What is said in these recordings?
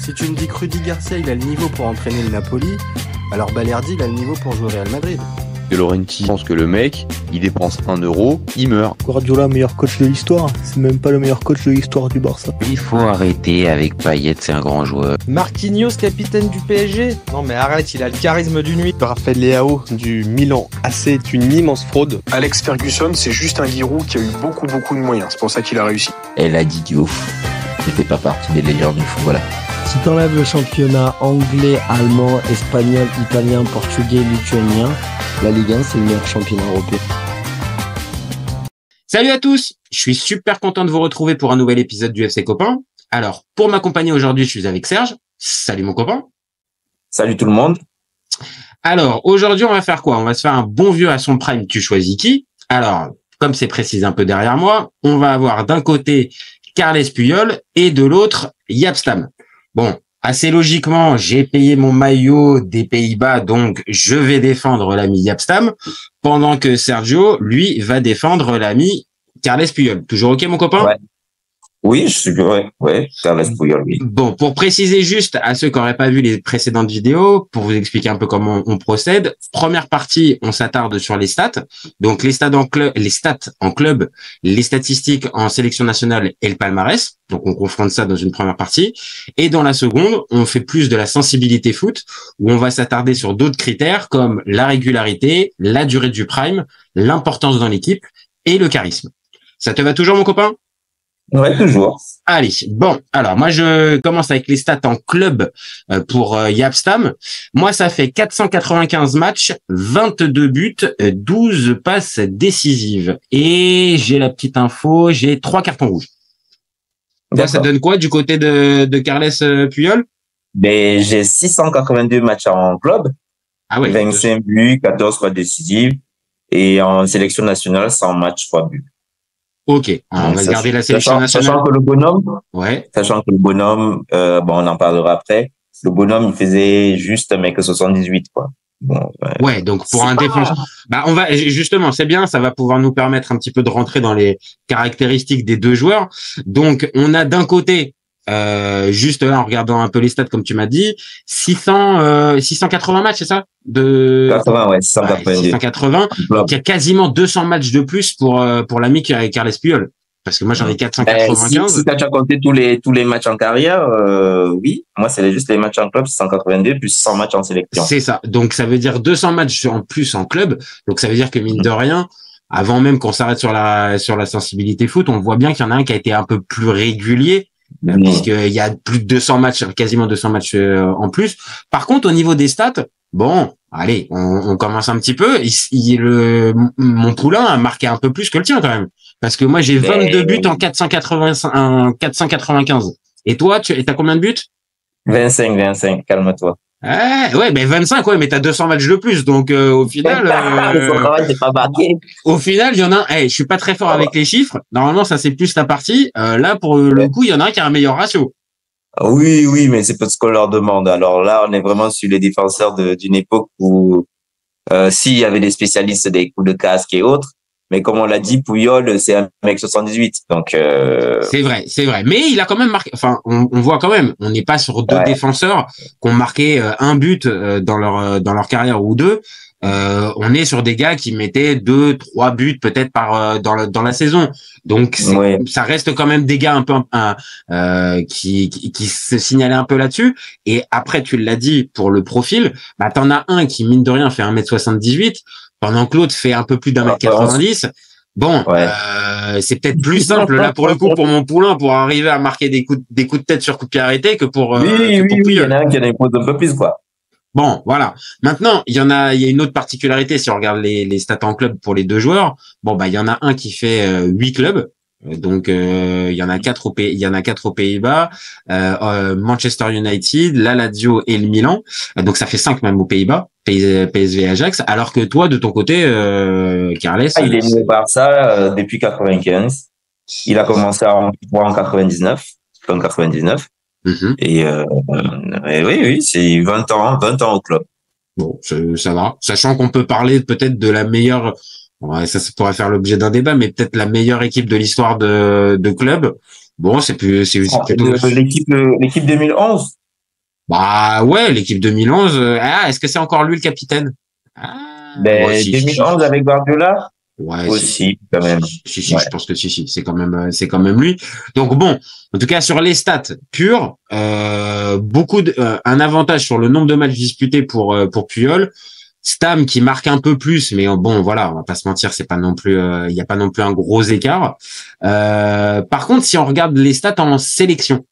Si tu me dis que Rudy Garcia il a le niveau pour entraîner le Napoli, alors Balerdi il a le niveau pour jouer au Real Madrid. De Laurenti pense que le mec, il dépense 1 euro, il meurt. Guardiola, meilleur coach de l'histoire, c'est même pas le meilleur coach de l'histoire du Barça. Il faut arrêter avec Payet, c'est un grand joueur. Marquinhos, capitaine du PSG? Non mais arrête, il a le charisme d'une nuit. Raphaël Leao du Milan AC est une immense fraude. Alex Ferguson, c'est juste un Giroud qui a eu beaucoup de moyens, c'est pour ça qu'il a réussi. Elle a dit Diouf, c'était pas partie des légendes du foot, voilà. Si t'enlèves le championnat anglais, allemand, espagnol, italien, portugais, lituanien, la Ligue 1 c'est le meilleur championnat européen. Salut à tous, je suis super content de vous retrouver pour un nouvel épisode du FC Copain. Alors, pour m'accompagner aujourd'hui, je suis avec Serge. Salut mon copain. Salut tout le monde. Alors, aujourd'hui, on va faire quoi? On va se faire un bon vieux à son prime, tu choisis qui? Alors, comme c'est précisé un peu derrière moi, on va avoir d'un côté Carles Puyol et de l'autre Jaap Stam. Bon, assez logiquement, j'ai payé mon maillot des Pays-Bas, donc je vais défendre l'ami Jaap Stam, pendant que Sergio, lui, va défendre l'ami Carles Puyol. Toujours OK, mon copain? Ouais. Oui, je suis ouais, Carles Puyol, oui. Bon, pour préciser juste à ceux qui n'auraient pas vu les précédentes vidéos, pour vous expliquer un peu comment on procède. Première partie, on s'attarde sur les stats. Donc les stats en club, les statistiques en sélection nationale et le palmarès. Donc on confronte ça dans une première partie. Et dans la seconde, on fait plus de la sensibilité foot, où on va s'attarder sur d'autres critères comme la régularité, la durée du prime, l'importance dans l'équipe et le charisme. Ça te va toujours, mon copain? Ouais, toujours. Allez, bon, alors moi je commence avec les stats en club pour Jaap Stam. Moi ça fait 495 matchs, 22 buts, 12 passes décisives. Et j'ai la petite info, j'ai 3 cartons rouges. Là, ça donne quoi du côté de Carles Puyol? Ben, j'ai 682 matchs en club. Ah ouais. 25 buts, 14 passes décisives. Et en sélection nationale, 100 matchs, 3 buts. Ok, on va garder la sélection nationale. Sachant que le bonhomme, bon, on en parlera après. Le bonhomme, il faisait juste 1m78, quoi. Bon, ouais, donc pour un défenseur, on va justement, c'est bien, ça va pouvoir nous permettre un petit peu de rentrer dans les caractéristiques des deux joueurs. Donc, on a d'un côté, juste là, en regardant un peu les stats, comme tu m'as dit, 680 matchs, c'est ça? 80, ouais, 680. Donc, il y a quasiment 200 matchs de plus pour l'ami Carles Puyol. Parce que moi, j'en ai 495. Si tu as compté tous les matchs en carrière, oui. Moi, c'est juste les matchs en club, 182 plus 100 matchs en sélection. C'est ça. Donc, ça veut dire 200 matchs en plus en club. Donc, ça veut dire que mine de rien, avant même qu'on s'arrête sur la sensibilité foot, on voit bien qu'il y en a un qui a été un peu plus régulier. Puisqu'il y a plus de 200 matchs, quasiment 200 matchs en plus. Par contre, au niveau des stats, bon, allez, on commence un petit peu. Mon poulain a marqué un peu plus que le tien quand même. Parce que moi, j'ai 22 buts en 495. Et toi, t'as combien de buts? 25, calme-toi. Ouais, 25, ouais, mais t'as 200 matchs de plus. Donc, au final, au final, il y en a un, je suis pas très fort avec les chiffres. Normalement, ça, c'est plus ta partie. Là, pour le coup, il y en a un qui a un meilleur ratio. Oui, mais c'est pas ce qu'on leur demande. Alors là, on est vraiment sur les défenseurs d'une époque où, s'il y avait des spécialistes des coups de casque et autres, mais comme on l'a dit, Puyol, c'est un mec 78. Donc, C'est vrai. Mais il a quand même marqué, enfin, on voit quand même, on n'est pas sur deux défenseurs qui ont marqué un but dans leur carrière ou deux. On est sur des gars qui mettaient 2-3 buts peut-être dans la saison. Donc, ça reste quand même des gars un peu, qui se signalaient un peu là-dessus. Et après, tu l'as dit, pour le profil, t'en as un qui, mine de rien, fait 1m78. Pendant que l'autre fait un peu plus d'1m90. Bon, c'est peut-être plus simple là pour le coup pour mon poulain pour arriver à marquer des coups de tête sur coup de pied arrêté que pour oui, il y en a un qui a des points un peu plus, quoi. Bon, voilà. Maintenant, il y a une autre particularité si on regarde les stats en club pour les deux joueurs. Bon, il y en a un qui fait 8 clubs. Donc il y en a 4 aux Pays-Bas, Manchester United, la Lazio et le Milan. Donc ça fait 5 même aux Pays-Bas, PSV et Ajax, alors que toi de ton côté Carles, il est venu au Barça depuis 95. Il a commencé en 99. Et oui, c'est 20 ans au club. Bon, ça va. Sachant qu'on peut parler peut-être de la meilleure. Ouais, ça pourrait faire l'objet d'un débat, mais peut-être la meilleure équipe de l'histoire de club. Bon, c'est plutôt l'équipe 2011. Bah ouais, l'équipe 2011. Est-ce que c'est encore lui le capitaine? Ben, 2011 avec Guardiola? Ouais, aussi, quand même. Si, ouais. Je pense que si, c'est quand même lui. Donc bon, en tout cas sur les stats pures, un avantage sur le nombre de matchs disputés pour Puyol. Stam qui marque un peu plus, mais bon voilà, on va pas se mentir, c'est pas non plus, il y a pas non plus un gros écart. Par contre, si on regarde les stats en sélection,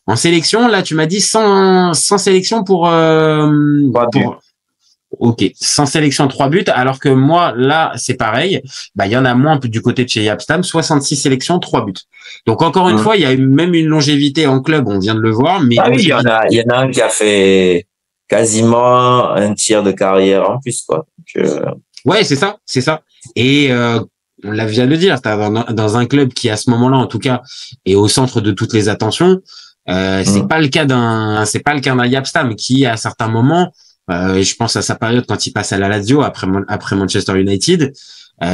là tu m'as dit 100 sélections pour ok, sans sélection 3 buts, alors que moi, là, c'est pareil. Bah, il y en a moins du côté de chez Jaap Stam, 66 sélections, 3 buts. Donc, encore une fois, il y a même une longévité en club, on vient de le voir, mais. Ah oui, il y en a un qui a fait quasiment un tiers de carrière en plus, quoi. Donc, ouais, c'est ça. Et, on l'a vient de le dire, dans un club qui, à ce moment-là, en tout cas, est au centre de toutes les attentions, c'est pas le cas d'un Jaap Stam qui, à certains moments, je pense à sa période quand il passe à la Lazio après Manchester United.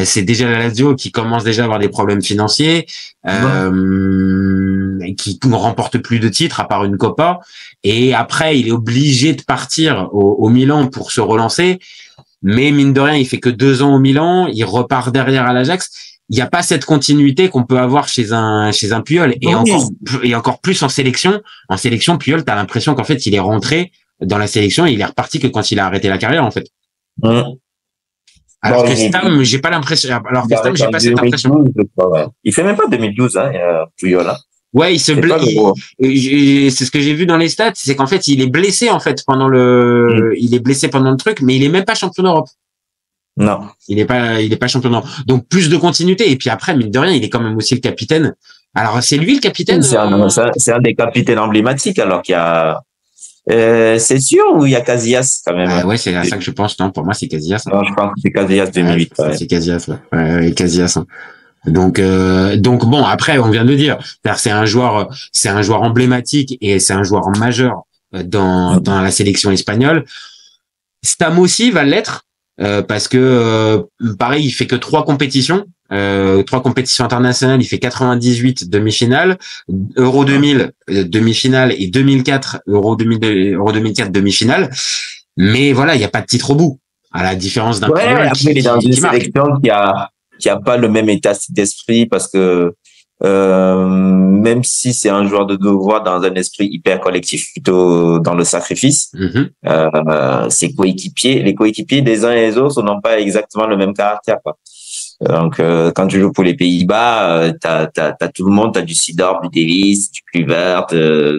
C'est déjà la Lazio qui commence déjà à avoir des problèmes financiers, et qui ne remporte plus de titres à part une Coppa. Et après, il est obligé de partir au Milan pour se relancer. Mais mine de rien, il fait que 2 ans au Milan. Il repart derrière à l'Ajax. Il n'y a pas cette continuité qu'on peut avoir chez un Puyol. Et encore plus en sélection. En sélection, Puyol, t'as l'impression qu'en fait, il est rentré dans la sélection et il est reparti que quand il a arrêté la carrière, en fait. Alors que Stam, j'ai pas l'impression. Alors que Stam, j'ai pas cette impression. Il fait même pas 2012, hein, Puyol, là. Ouais, il se blesse. C'est ce que j'ai vu dans les stats, c'est qu'en fait, il est blessé, en fait, il est blessé pendant le truc, mais il est même pas champion d'Europe. Non. Il est pas champion d'Europe. Donc, plus de continuité. Et puis après, mine de rien, il est quand même aussi le capitaine. Alors, c'est lui le capitaine? C'est un des capitaines emblématiques, alors qu'il y a, c'est sûr, ou il y a Casillas, quand même? Ouais, c'est à ça que je pense. Non, pour moi, c'est Casillas. Non, je pense que c'est Casillas 2008. Ouais. C'est Casillas, ouais. Casillas. Hein. Donc bon, après, on vient de le dire. C'est un joueur emblématique et c'est un joueur majeur dans la sélection espagnole. Stam aussi va l'être, parce que, pareil, il fait que 3 compétitions. 3 compétitions internationales, il fait 98 demi-finales, Euro 2000 demi-finale et 2004 Euro 2004 demi-finale. Mais voilà, il n'y a pas de titre au bout. À la différence d'un après, il est dans une sélection qui a pas le même état d'esprit, parce que même si c'est un joueur de devoir dans un esprit hyper collectif, plutôt dans le sacrifice, les coéquipiers des uns et des autres n'ont pas exactement le même caractère, quoi. Donc, quand tu joues pour les Pays-Bas, t'as tout le monde, t'as du Seedorf, du Davis, du Kluivert,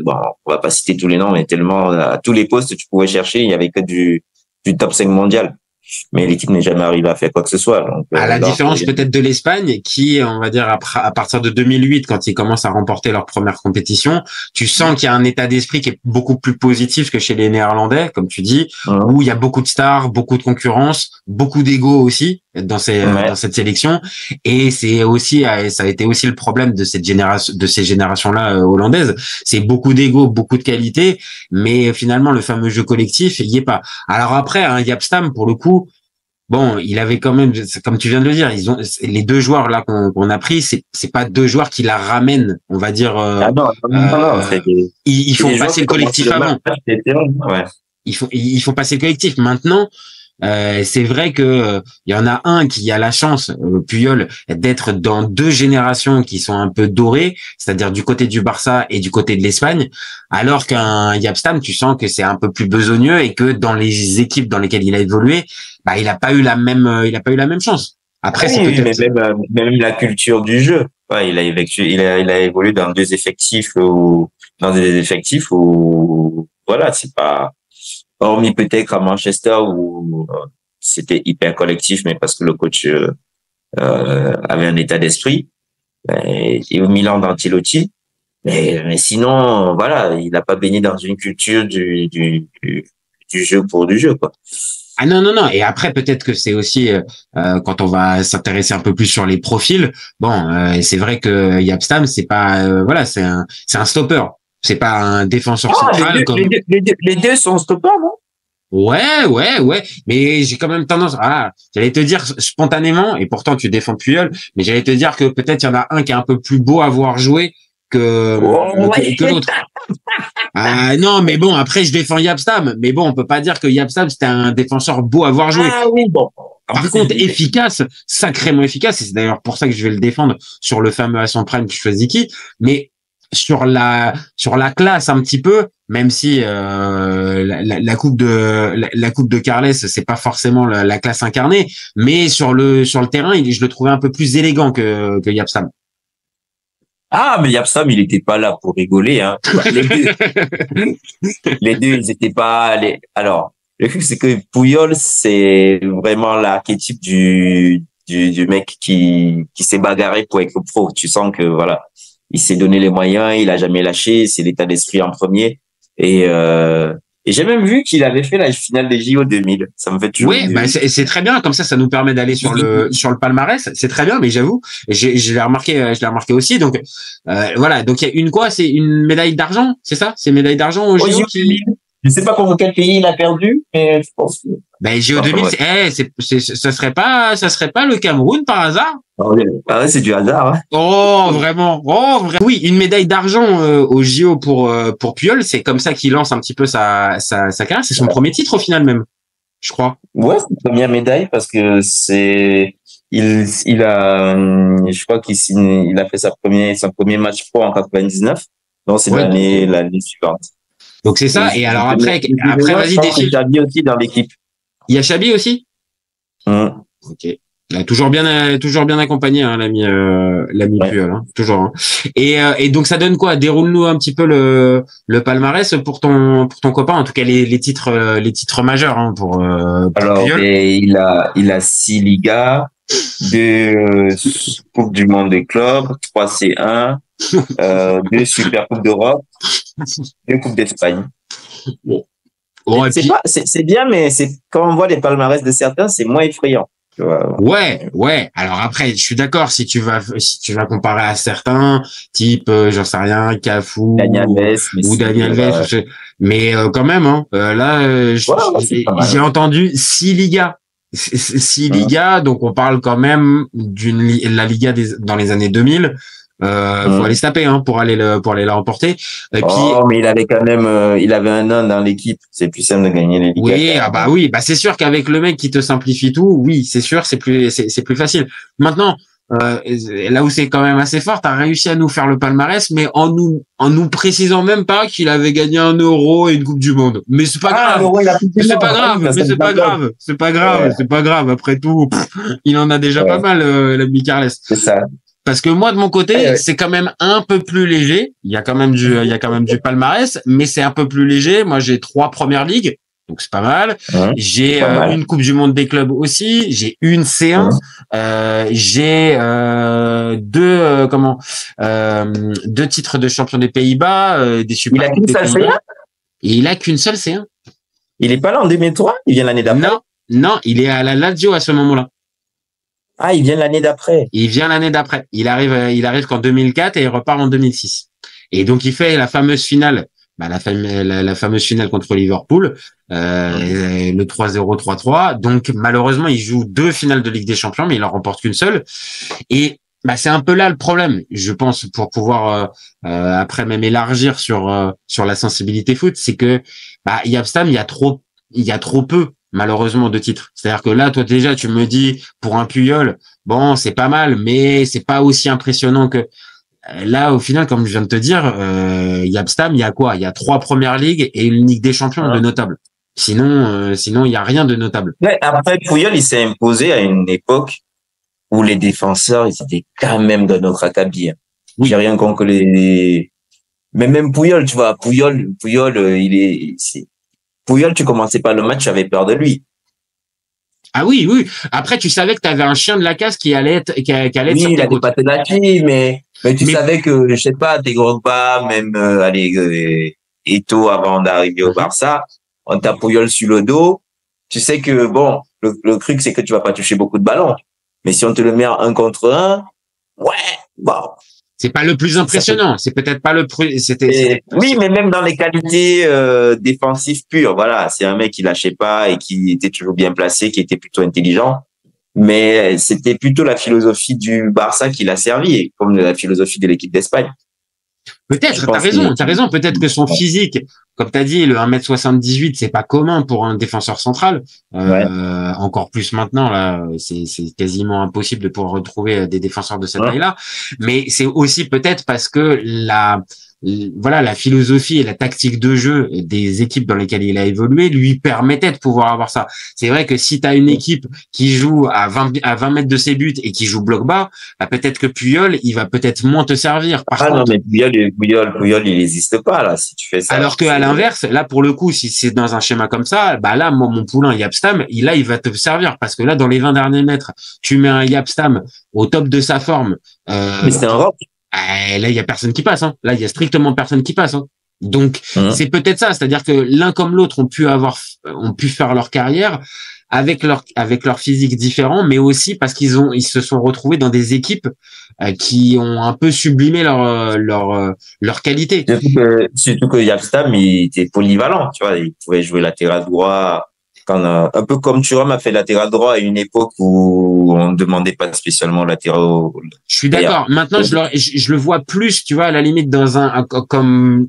bon, on va pas citer tous les noms, mais tellement, à tous les postes tu pouvais chercher, il y avait que du top 5 mondial. Mais l'équipe n'est jamais arrivée à faire quoi que ce soit. Donc, à la différence peut-être de l'Espagne, qui, on va dire, à partir de 2008, quand ils commencent à remporter leur première compétition, tu sens qu'il y a un état d'esprit qui est beaucoup plus positif que chez les Néerlandais, comme tu dis, où il y a beaucoup de stars, beaucoup de concurrence, beaucoup d'ego aussi dans cette sélection. Et c'est aussi, ça a été aussi le problème de ces générations-là hollandaises. C'est beaucoup d'ego, beaucoup de qualité, mais finalement, le fameux jeu collectif, il y est pas. Alors après, Jaap Stam, pour le coup, bon, il avait quand même, comme tu viens de le dire, les 2 joueurs là qu'on a pris, c'est pas 2 joueurs qui la ramènent, on va dire. Ils font passer le collectif avant. Ils font passer le collectif. Maintenant, c'est vrai que il y en a un qui a la chance, Puyol, d'être dans 2 générations qui sont un peu dorées, c'est-à-dire du côté du Barça et du côté de l'Espagne, alors qu'un Jaap Stam, tu sens que c'est un peu plus besogneux et que dans les équipes dans lesquelles il a évolué, bah il a pas eu la même chance. Après, c'est peut-être même la culture du jeu. Ouais, il a évolué dans des effectifs où voilà, c'est pas, hormis peut-être à Manchester où c'était hyper collectif, mais parce que le coach avait un état d'esprit, et au Milan d'Ancelotti. Mais sinon, voilà, il n'a pas baigné dans une culture du jeu pour du jeu, quoi. Ah non. Et après, peut-être que c'est aussi quand on va s'intéresser un peu plus sur les profils. Bon, c'est vrai que Jaap Stam, c'est pas voilà, c'est un stopper. C'est pas un défenseur central. Les deux sont stoppers, non? Ouais. Mais j'ai quand même tendance, j'allais te dire spontanément, et pourtant tu défends Puyol, mais j'allais te dire que peut-être il y en a un qui est un peu plus beau à voir jouer que l'autre. Ah non, mais bon, après je défends Yapstam, mais bon, on peut pas dire que Yapstam c'était un défenseur beau à voir jouer. Ah oui, bon. Par contre, efficace, sacrément efficace, et c'est d'ailleurs pour ça que je vais le défendre sur le fameux à son prime que je choisis qui, mais sur la classe un petit peu, même si la coupe de Carles c'est pas forcément la classe incarnée, mais sur le terrain, je le trouvais un peu plus élégant que Yapstam. Ah, mais Yapstam, il était pas là pour rigoler, hein. Les deux, ils étaient pas alors, le truc, c'est que Puyol, c'est vraiment l'archétype du mec qui s'est bagarré pour être pro. Tu sens que, voilà, il s'est donné les moyens, il a jamais lâché, c'est l'état d'esprit en premier. Et j'ai même vu qu'il avait fait la finale des JO 2000. Ça me fait toujours. Oui, bah c'est très bien. Comme ça nous permet d'aller sur le palmarès. C'est très bien, mais j'avoue, je l'ai remarqué aussi. Donc voilà. Donc il y a c'est une médaille d'argent, c'est ça? C'est une médaille d'argent aux JO qui. Je sais pas contre quel pays il a perdu, mais je pense que. Ben JO 2000, ça serait pas le Cameroun par hasard? Ah ouais, c'est du hasard. Hein. Oh vraiment, oui, une médaille d'argent au JO pour Puyol, c'est comme ça qu'il lance un petit peu sa carrière. C'est son premier titre au final même, je crois. Ouais, c'est une première médaille parce que il a, je crois il a fait son premier match pro en 99. Donc c'est l'année suivante. Donc c'est ça. Et alors après vas-y défile. Il y a Chabi aussi dans l'équipe. Il y a Chabi aussi. Ok. Il a toujours bien accompagné hein, l'ami Puyol, hein, toujours. Hein. Et donc ça donne quoi? Déroule-nous un petit peu le palmarès pour ton copain, en tout cas les titres majeurs hein, pour alors Puyol. il a 6 Ligas, 2 Coupes du Monde des clubs, 3 C1, 2 Super Coupes d'Europe, 2 Coupes d'Espagne. Bon, c'est bien, mais quand on voit les palmarès de certains, c'est moins effrayant. Ouais. Alors après, je suis d'accord si tu vas comparer à certains, type, j'en sais rien, Cafu ou Daniel Alves, mais quand même, hein, là, j'ai entendu 6 Ligas. 6 Ligas, donc on parle quand même la Liga dans les années 2000. Faut aller se taper hein, pour aller la remporter. Et puis, mais il avait quand même il avait un an dans l'équipe, c'est plus simple de gagner les Ligas. Oui, c'est sûr qu'avec le mec qui te simplifie tout, oui, c'est sûr, c'est plus facile. Maintenant, là où c'est quand même assez fort, t'as réussi à nous faire le palmarès, mais en nous précisant même pas qu'il avait gagné 1 euro et une Coupe du Monde. Mais c'est pas grave. C'est pas grave. Après tout, il en a déjà pas mal, l'ami Carles. C'est ça. Parce que moi de mon côté, c'est quand même un peu plus léger. Il y a quand même du palmarès, mais c'est un peu plus léger. Moi, j'ai 3 premières ligues, donc c'est pas mal. J'ai une Coupe du Monde des clubs aussi. J'ai une C1. J'ai 2 titres de champion des Pays-Bas, des Super. Il a qu'une seule C1. Et il a qu'une seule C1. Il est pas là en 2003. Il vient l'année d'après. Non, il est à la Lazio à ce moment-là. Ah, il vient l'année d'après. Il arrive qu'en 2004 et il repart en 2006. Et donc, il fait la fameuse finale, la fameuse finale contre Liverpool, le 3-0, 3-3. Donc, malheureusement, il joue 2 finales de Ligue des Champions, mais il en remporte qu'une seule. Et, c'est un peu là le problème, je pense, pour pouvoir, après même élargir sur la sensibilité foot, c'est que, Yapstam, il y a trop peu. Malheureusement de titres. C'est-à-dire que là, toi déjà, tu me dis pour un Puyol, bon, c'est pas mal, mais c'est pas aussi impressionnant que là. Au final, comme je viens de te dire, Yapstam, il y a quoi? Il y a 3 premières ligues et une Ligue des Champions de notable. Sinon, il y a rien de notable. Ouais, après, Puyol, il s'est imposé à une époque où les défenseurs, ils étaient quand même de notre acabit. Oui. J'ai rien contre mais même Puyol, tu vois, Puyol, Puyol, tu commençais pas le match, tu avais peur de lui. Ah oui. Après, tu savais que tu avais un chien de la casse qui allait être sur tes côtes. Oui, il a des pattes là-dessus, mais tu savais que, je sais pas, des Drogba, même, Eto'o avant d'arriver au Barça, on t'a Puyol sur le dos. Tu sais que, bon, le truc, c'est que tu vas pas toucher beaucoup de ballons. Mais si on te le met en 1 contre 1, bon. C'est pas le plus impressionnant. C'est peut-être pas le plus. Oui, mais même dans les qualités défensives pures, voilà, c'est un mec qui lâchait pas et qui était toujours bien placé, qui était plutôt intelligent. Mais c'était plutôt la philosophie du Barça qui l'a servi, comme la philosophie de l'équipe d'Espagne. Peut-être, t'as raison. Peut-être que son physique, comme t'as dit, le 1m78, c'est pas commun pour un défenseur central. Encore plus maintenant, là, c'est quasiment impossible de pouvoir retrouver des défenseurs de cette taille-là. Mais c'est aussi peut-être parce que la philosophie et la tactique de jeu des équipes dans lesquelles il a évolué lui permettait de pouvoir avoir ça. C'est vrai que si tu as une équipe qui joue à 20 mètres de ses buts et qui joue bloc bas, bah peut-être que Puyol, il va peut-être moins te servir. Non, mais Puyol, il n'existe pas, là, si tu fais ça. Alors que à l'inverse, là, pour le coup, si c'est dans un schéma comme ça, bah là, mon poulain Yapstam, il va te servir parce que là, dans les 20 derniers mètres, tu mets un Yapstam au top de sa forme. Mais c'est un rock. Là, il y a personne qui passe. Hein. Là, il y a strictement personne qui passe. Hein. Donc, c'est peut-être ça. C'est-à-dire que l'un comme l'autre ont pu faire leur carrière avec leur physique différent, mais aussi parce ils se sont retrouvés dans des équipes qui ont un peu sublimé leur qualité. Surtout que Yapstam, il était polyvalent. Tu vois, il pouvait jouer latéral droit. Un peu comme Thuram a fait latéral droit à une époque où on ne demandait pas spécialement latéral. Je suis d'accord. Maintenant, je le vois plus, tu vois, à la limite comme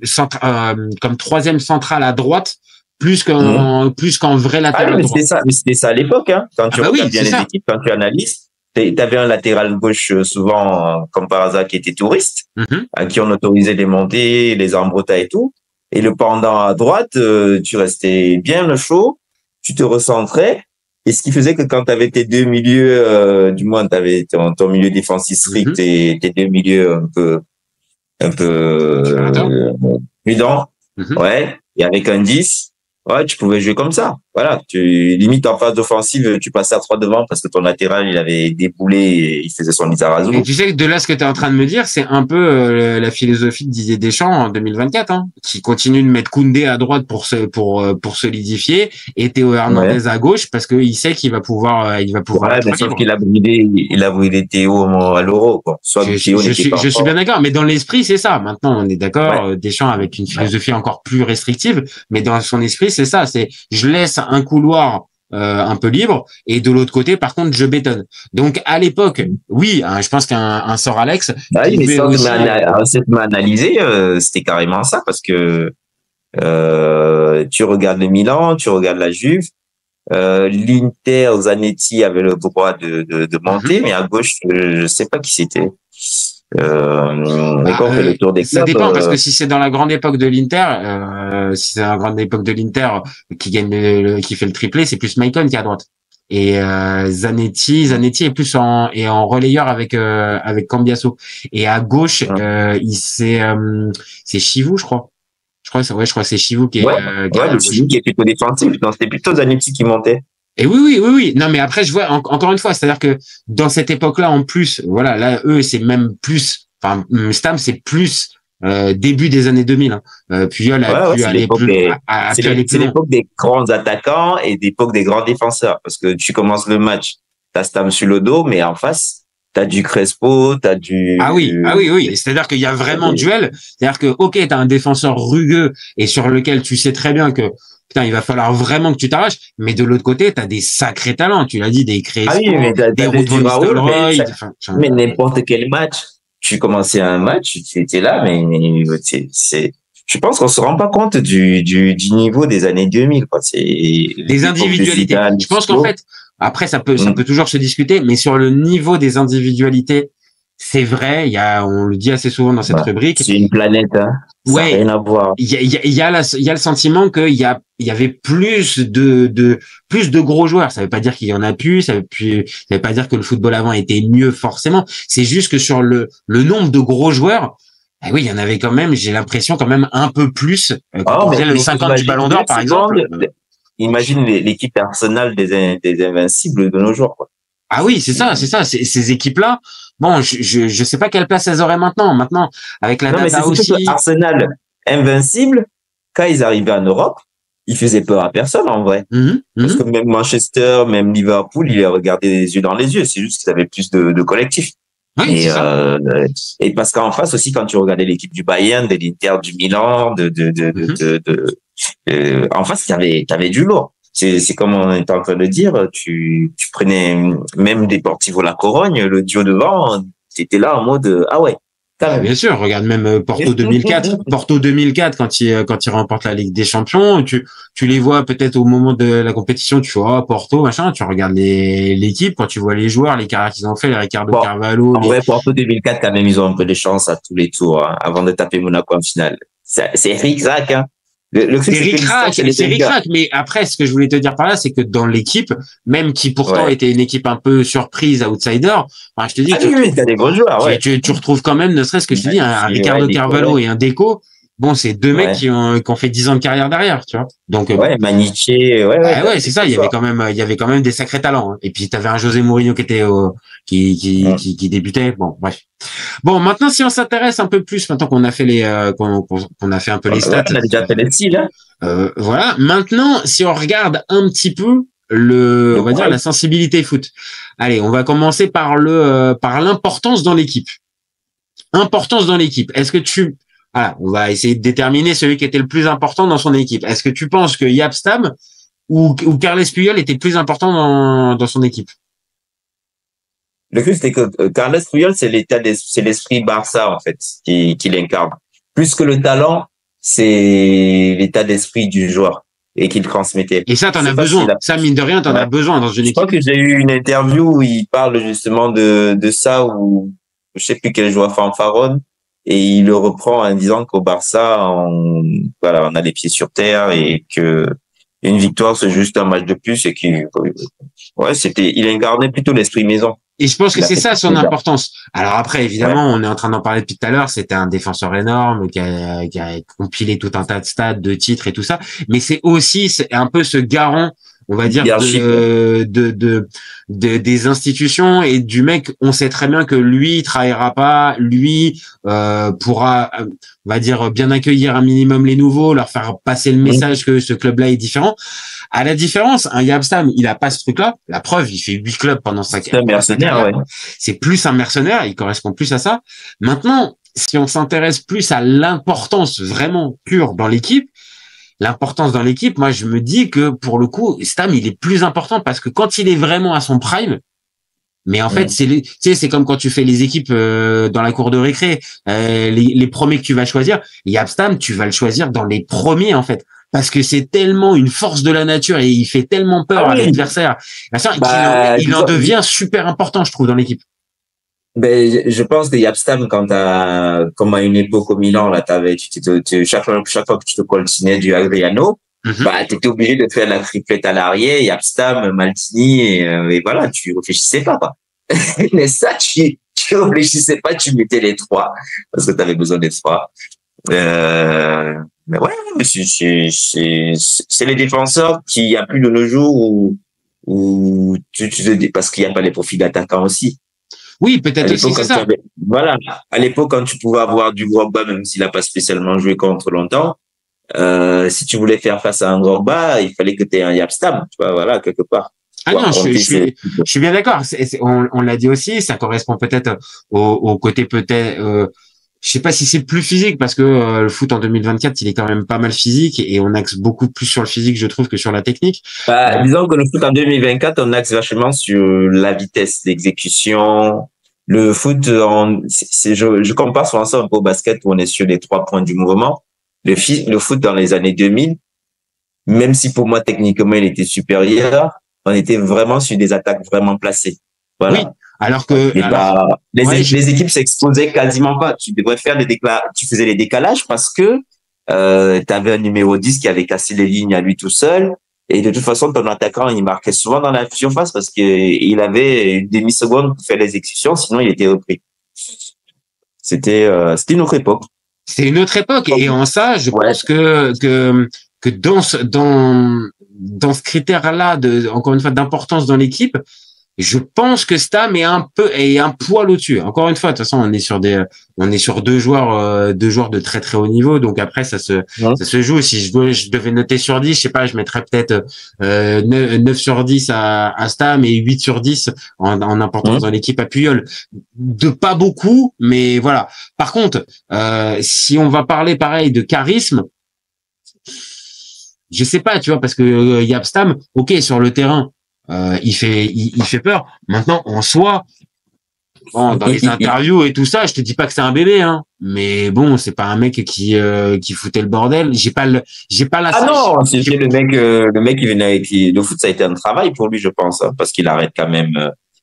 troisième central à droite, plus qu'en vrai latéral droit. C'était ça à l'époque, hein. Quand tu regardes bien les équipes, quand tu analyses, t'avais un latéral gauche souvent, comme par hasard, qui était touriste, à qui on autorisait les montées, les armbrotas et tout. Et le pendant à droite, tu restais bien chaud. Tu te recentrais, et ce qui faisait que quand tu avais tes deux milieux, du moins tu avais ton milieu défensif strict et tes deux milieux un peu prudents, et avec un 10, tu pouvais jouer comme ça. Voilà, limite en phase offensive, tu passais à 3 devant parce que ton latéral, il avait déboulé et il faisait son Lizarazu. Et tu sais que de là, ce que tu es en train de me dire, c'est un peu la philosophie de Didier Deschamps en 2024, hein, qui continue de mettre Koundé à droite pour solidifier et Théo Hernandez à gauche parce qu'il sait qu'il va pouvoir mais sauf qu'il a brûlé Théo à l'Euro, quoi. Je suis bien d'accord, mais dans l'esprit, c'est ça. Maintenant, on est d'accord, Deschamps avec une philosophie encore plus restrictive, mais dans son esprit, c'est ça, je laisse un couloir un peu libre et de l'autre côté par contre je bétonne. Donc à l'époque oui, je pense qu'un Sir Alex mais cette analysé c'était carrément ça parce que tu regardes le Milan, tu regardes la Juve, l'Inter, Zanetti avait le droit de monter, mais à gauche je sais pas qui c'était. Fait le tour des clubs, ça dépend parce que si c'est dans la grande époque de l'Inter, qui gagne qui fait le triplé, c'est plus Maicon qui est à droite. Et Zanetti est plus en relayeur avec Cambiasso. Et à gauche, c'est Chivou, je crois. Je crois que c'est Chivou qui est Chivou qui est plutôt défensif. Non, c'était plutôt Zanetti qui montait. Et oui. Non, mais après, je vois, encore une fois, c'est-à-dire que dans cette époque-là, en plus, voilà, là, eux, c'est même plus, enfin, Stam, c'est plus, début des années 2000, hein. Puyol a pu aller plus, c'est l'époque des grands attaquants et l'époque des grands défenseurs. Parce que tu commences le match, t'as Stam sur le dos, mais en face, t'as du Crespo, t'as du... Ah oui. C'est-à-dire qu'il y a vraiment duel. C'est-à-dire que, ok, t'as un défenseur rugueux et sur lequel tu sais très bien que, putain, il va falloir vraiment que tu t'arraches. Mais de l'autre côté, t'as des sacrés talents. Tu l'as dit, des Crespo, des Ruud van Nistelrooy. Mais n'importe quel match, tu commençais un match, tu étais là, mais je pense qu'on se rend pas compte du niveau des années 2000, quoi. C'est des individualités. Je pense qu'en fait, après, ça peut toujours se discuter, mais sur le niveau des individualités, c'est vrai, on le dit assez souvent dans cette rubrique. C'est une planète, hein. Ça n'a rien à voir. Il y a le sentiment qu'il y avait plus de gros joueurs. Ça veut pas dire qu'il y en a plus, ça veut pas dire que le football avant était mieux forcément. C'est juste que sur le nombre de gros joueurs, oui, il y en avait quand même, j'ai l'impression quand même un peu plus. Quand le 50 du Ballon d'Or, par exemple. Imagine l'équipe Arsenal des Invincibles de nos jours, quoi. Ah oui, c'est ça. Ces équipes-là, bon, je sais pas quelle place elles auraient maintenant. Maintenant, avec la data aussi. Arsenal, invincible, quand ils arrivaient en Europe, ils faisaient peur à personne, en vrai. Parce que même Manchester, même Liverpool, ils les regardaient les yeux dans les yeux. C'est juste qu'ils avaient plus de collectifs. Oui, et parce qu'en face aussi, quand tu regardais l'équipe du Bayern, de l'Inter, du Milan, en face, t'avais du lourd. C'est comme on est en train de dire, tu prenais même Deportivo La Corogne, le duo devant, t'étais là en mode, ah ouais, Bien sûr, regarde même Porto 2004. Porto 2004, quand il remporte la Ligue des Champions, tu les vois peut-être au moment de la compétition, tu vois, Porto, machin, tu regardes l'équipe, quand tu vois les joueurs, les carrières qu'ils ont fait, les Ricardo Carvalho. En vrai, Porto 2004, quand même, ils ont un peu de chance à tous les tours, hein, avant de taper Monaco en finale. C'est ric-rac, hein. C'est ric-rac, mais après, ce que je voulais te dire par là, c'est que dans l'équipe, même qui pourtant était une équipe un peu surprise, outsider, enfin, je te dis que t'as des gros joueurs, tu retrouves quand même, ne serait-ce que je te dis, un Ricardo Carvalho et un Deco. Bon, c'est deux mecs qui ont fait 10 ans de carrière derrière, tu vois. Donc, Maniché, c'est ça. Il y avait quand même des sacrés talents. Hein. Et puis, t'avais un José Mourinho qui était, qui débutait. Bon, bref. Bon, maintenant, si on s'intéresse un peu plus, maintenant qu'on a fait qu'on a fait un peu les stats. On a déjà fait les styles, hein. Voilà. Maintenant, si on regarde un petit peu on va dire la sensibilité foot. Allez, on va commencer par l'importance dans l'équipe. Importance dans l'équipe. Est-ce que voilà, on va essayer de déterminer celui qui était le plus important dans son équipe. Est-ce que tu penses que Jaap Stam ou Carles Puyol était plus important dans son équipe? Le truc, c'est que Carles Puyol, c'est l'esprit Barça, en fait, qui l'incarne. Plus que le talent, c'est l'état d'esprit du joueur et qu'il transmettait. Et ça, t'en as besoin. Ça, mine de rien, t'en as besoin dans une équipe. Je crois que j'ai eu une interview où il parle justement de ça, où je sais plus quel joueur fanfaronne. Et il le reprend en disant qu'au Barça, on a les pieds sur terre et que une victoire, c'est juste un match de plus et il incarnait plutôt l'esprit maison. Et je pense que c'est ça son importance. Alors après, évidemment, on est en train d'en parler depuis tout à l'heure, c'était un défenseur énorme qui a compilé tout un tas de stats, de titres et tout ça. Mais c'est un peu ce garant, on va dire, des institutions et du mec. On sait très bien que lui, il travaillera pas, lui, pourra, on va dire, bien accueillir un minimum les nouveaux, leur faire passer le message que ce club-là est différent. À la différence, un Jaap Stam, il a pas ce truc-là. La preuve, il fait 8 clubs pendant sa carrière. C'est un mercenaire, C'est plus un mercenaire, il correspond plus à ça. Maintenant, si on s'intéresse plus à l'importance vraiment pure dans l'équipe, moi, je me dis que pour le coup, Stam, il est plus important parce que quand il est vraiment à son prime, mais en fait, c'est comme quand tu fais les équipes dans la cour de récré, les premiers que tu vas choisir, Jaap Stam, tu vas le choisir dans les premiers en fait. Parce que c'est tellement une force de la nature et il fait tellement peur à l'adversaire. Il en devient super important, je trouve, dans l'équipe. Ben, je pense que Jaap Stam, comme à une époque au Milan, là, chaque fois que tu te coltinais du Adriano, t'étais obligé de faire la triplette à l'arrière, Jaap Stam, Maldini, et voilà, tu réfléchissais pas, quoi. Mais ça, tu réfléchissais pas, tu mettais les trois, parce que t'avais besoin des trois. Mais c'est les défenseurs qu'il y a plus de nos jours où parce qu'il n'y a pas les profils d'attaquants aussi. Oui, peut-être aussi, c'est ça. Voilà. À l'époque, quand tu pouvais avoir du Drogba, même s'il n'a pas spécialement joué contre longtemps, si tu voulais faire face à un Drogba, il fallait que tu aies un Jaap Stam, tu vois, voilà, quelque part. Ah non, je suis bien d'accord. On l'a dit aussi, ça correspond peut-être au côté peut-être, je sais pas si c'est plus physique parce que le foot en 2024, il est quand même pas mal physique et on axe beaucoup plus sur le physique, je trouve, que sur la technique. Disons que le foot en 2024, on axe vachement sur la vitesse d'exécution. Le foot, je compare souvent ça un peu au basket où on est sur les 3 points du mouvement. Le foot dans les années 2000, même si pour moi techniquement il était supérieur, on était vraiment sur des attaques vraiment placées. Voilà. Oui. Alors que les équipes s'exposaient quasiment pas. Tu devrais faire tu faisais les décalages parce que tu avais un numéro 10 qui avait cassé les lignes à lui tout seul et de toute façon ton attaquant il marquait souvent dans la surface parce que il avait une demi-seconde pour faire les exécutions, sinon il était repris. C'était une autre époque. C'est une autre époque et en ça je pense que dans ce critère-là encore une fois d'importance dans l'équipe, je pense que Stam est un poil au-dessus. Encore une fois, de toute façon, on est sur deux joueurs de très très haut niveau. Donc après, ça se joue. Si je devais noter sur 10, je sais pas, je mettrais peut-être 9 sur 10 à Stam et 8 sur 10 en importance dans l'équipe à Puyol. De pas beaucoup, mais voilà. Par contre, si on va parler pareil de charisme, je sais pas, tu vois, parce que Jaap Stam, ok, sur le terrain, il fait peur. Maintenant, en soi, Bon, dans les interviews et tout ça, je te dis pas que c'est un bébé, hein. Mais bon, c'est pas un mec qui foutait le bordel. J'ai pas la. Ah non, c'est le mec qui venait avec le foot, ça a été un travail pour lui, je pense, hein, parce qu'il arrête quand même.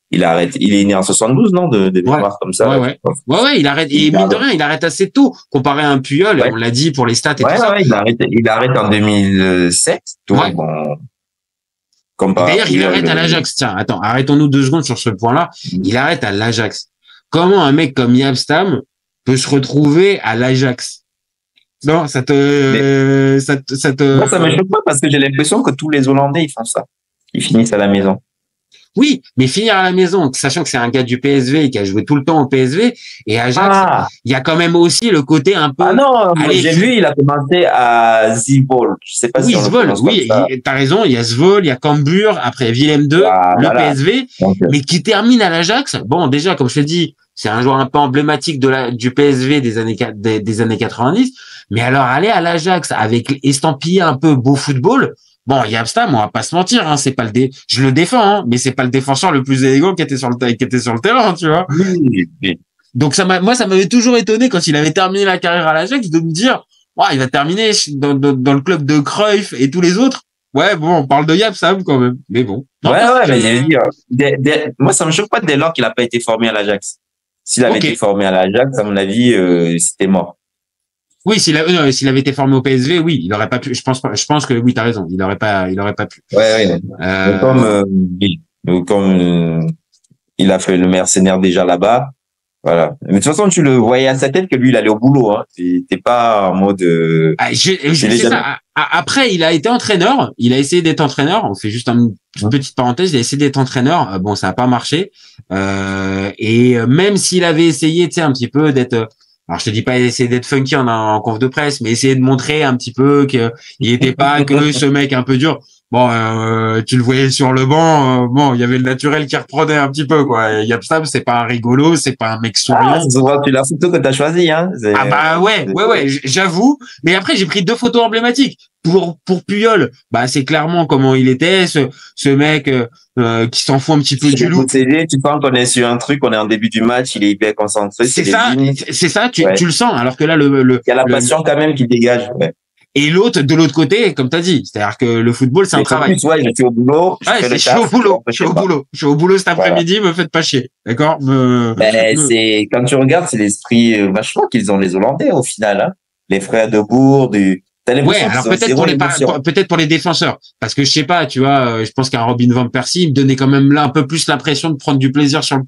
Il est né en 72, non, de mémoire comme ça. Ouais, il arrête. Et mine de rien, il arrête assez tôt comparé à un Puyol. On l'a dit pour les stats et tout ça. Ouais, il arrête en 2007. Donc bon. D'ailleurs, il arrête à l'Ajax. Tiens, attends, arrêtons-nous 2 secondes sur ce point-là. Il arrête à l'Ajax. Comment un mec comme Yabstam peut se retrouver à l'Ajax? Non, Moi, ça me choque pas parce que j'ai l'impression que tous les Hollandais, ils font ça. Ils finissent à la maison. Oui, mais finir à la maison, sachant que c'est un gars du PSV et qui a joué tout le temps au PSV, et Ajax, il y a quand même aussi le côté un peu... Ah non, j'ai vu, il a commencé à Zwolle. Je sais pas si on Zwolle, oui, t'as raison, il y a Zwolle, il y a Cambuur, après Willem II, le PSV, mais qui termine à l'Ajax. Bon, déjà, comme je te dis, c'est un joueur un peu emblématique du PSV des années 90, mais alors aller à l'Ajax avec estampillé un peu beau football... Bon, Yabstam, on va pas se mentir, hein, c'est pas je le défends, hein, mais c'est pas le défenseur le plus élégant qui était sur le terrain, tu vois. Oui. Donc moi, ça m'avait toujours étonné quand il avait terminé la carrière à l'Ajax de me dire, il va terminer dans le club de Cruyff et tous les autres. Ouais, bon, on parle de Yabstam quand même, mais bon. Non, mais je veux dire, moi, ça me choque pas dès lors qu'il a pas été formé à l'Ajax. S'il avait été formé à l'Ajax, à mon avis, c'était mort. Oui, s'il avait été formé au PSV, oui, il aurait pas pu. Je pense que oui, t'as raison. Il aurait pas pu. Ouais. Comme il a fait le mercenaire déjà là-bas, voilà. Mais de toute façon, tu le voyais à sa tête que lui, il allait au boulot. Hein. T'es pas en mode. C'est ça. Après, il a été entraîneur. Il a essayé d'être entraîneur. On fait juste une petite parenthèse. Il a essayé d'être entraîneur. Bon, ça a pas marché. Et même s'il avait essayé, tu sais, un petit peu d'être alors je te dis pas essayer d'être funky en conf de presse, mais essayer de montrer un petit peu qu'il était pas que ce mec un peu dur. Bon, tu le voyais sur le banc, bon, il y avait le naturel qui reprenait un petit peu, quoi. Yabstam, c'est pas un rigolo, c'est pas un mec souriant. Tu la photo que t'as choisi, hein. Ah bah ouais, j'avoue. Mais après, j'ai pris 2 photos emblématiques. Pour Puyol, bah c'est clairement comment il était, ce mec qui s'en fout un petit peu du loup. Tu penses qu'on est sur un truc, on est en début du match, il est hyper concentré. C'est ça, tu le sens. Alors que là, il y a la passion quand même qui dégage. Ouais. Et l'autre, de l'autre côté, comme t'as dit, c'est-à-dire que le football, c'est un travail. Je suis au boulot. Je suis au boulot cet après-midi, me faites pas chier. D'accord? C'est, quand tu regardes, c'est l'esprit vachement qu'ils ont les Hollandais, au final, hein. Les frères de Bourg, ouais, alors peut-être pour les défenseurs, parce que je sais pas, tu vois, je pense qu'un Robin van Persie il me donnait quand même là un peu plus l'impression de prendre du plaisir sur le.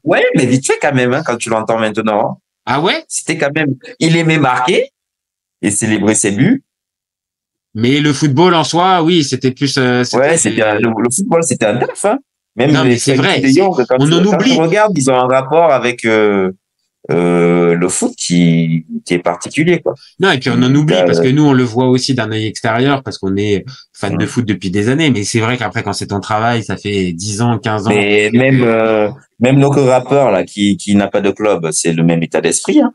Ouais, mais vite fait quand même, hein, quand tu l'entends maintenant. Ah ouais? C'était quand même, il aimait marquer et célébrer ses buts. Mais le football en soi, oui, c'était plus. Le football, c'était un taf, hein. Même non, mais c'est vrai. On en oublie. Quand tu regardes, ils ont un rapport avec. Le foot qui est particulier, quoi. Non, et puis on en oublie parce que nous on le voit aussi d'un œil extérieur parce qu'on est fan de foot depuis des années, mais c'est vrai qu'après quand c'est ton travail, ça fait 10 ans, 15 ans. Mais même nos rappeurs là qui n'a pas de club, c'est le même état d'esprit, hein.